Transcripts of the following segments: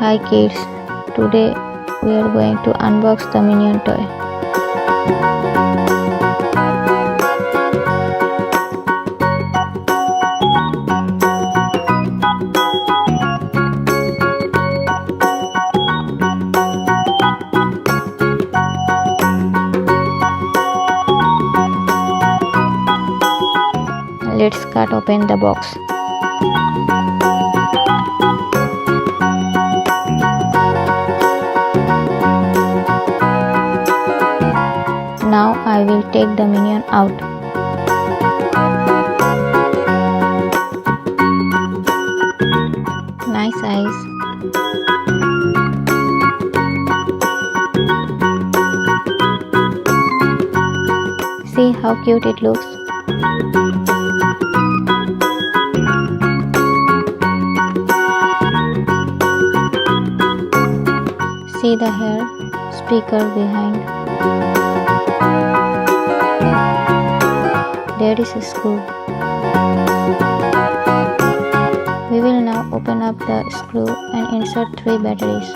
Hi kids, today we are going to unbox the Minion toy. Let's cut open the box. Now I will take the Minion out. Nice eyes. See how cute it looks. See the hair speaker behind. There is a screw. We will now open up the screw and insert 3 batteries.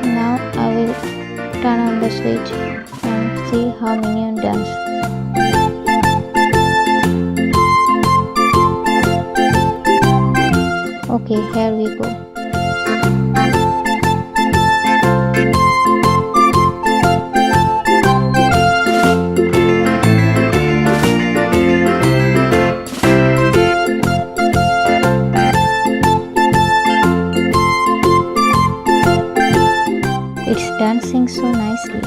Now I will turn on the switch and see how Minion dance. Okay, here we go. It's dancing so nicely.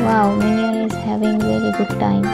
Wow, Minion is having very good time.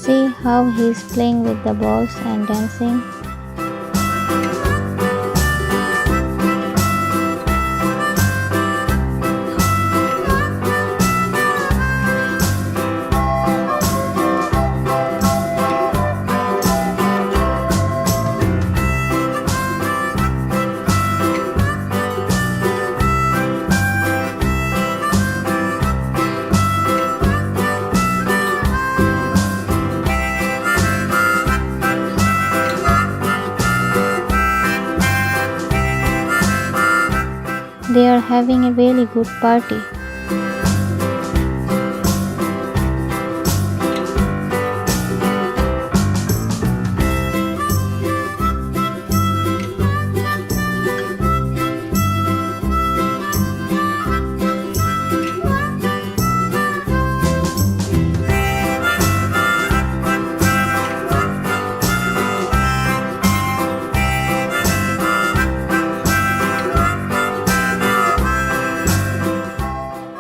See how he's playing with the balls and dancing. having a really good party.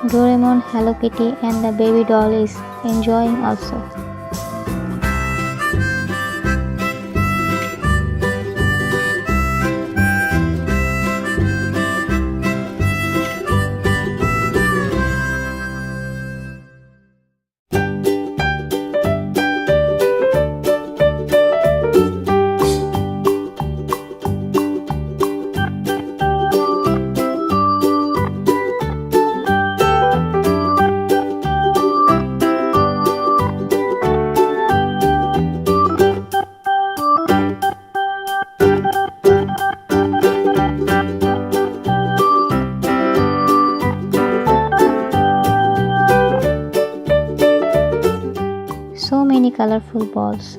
Doraemon, Hello Kitty and the baby doll is enjoying also. So many colorful balls.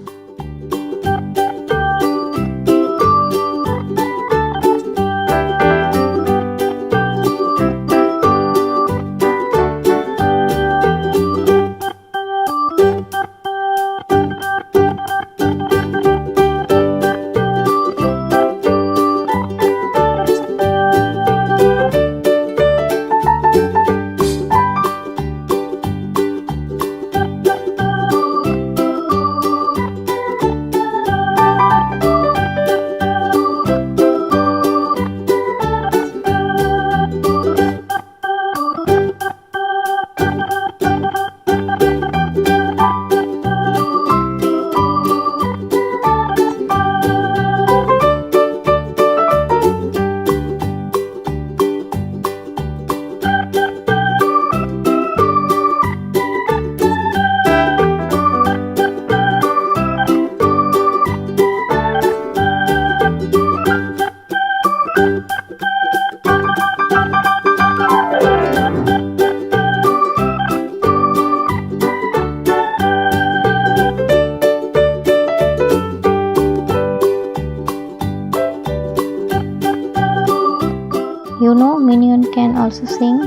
You know, Minion can also sing.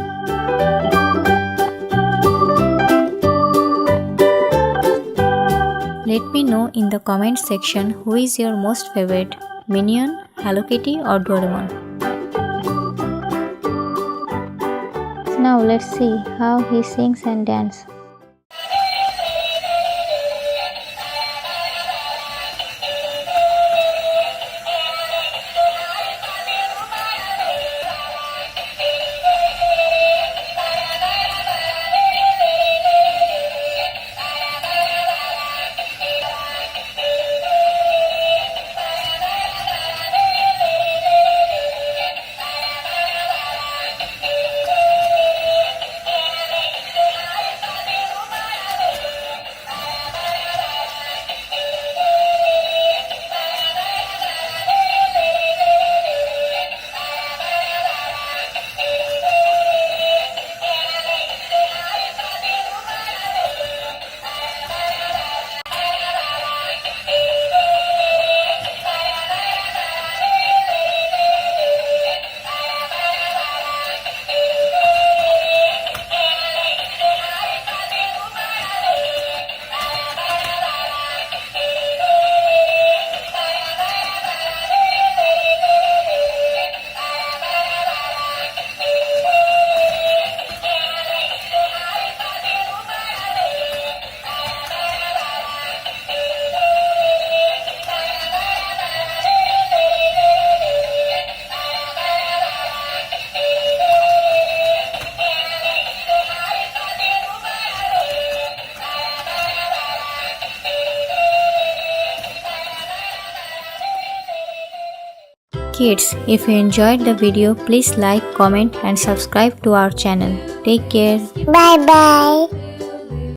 Let me know in the comment section who is your most favorite, Minion, Hello Kitty or Doraemon. Now let's see how he sings and dances. Kids, if you enjoyed the video, please like, comment and subscribe to our channel. Take care. Bye bye.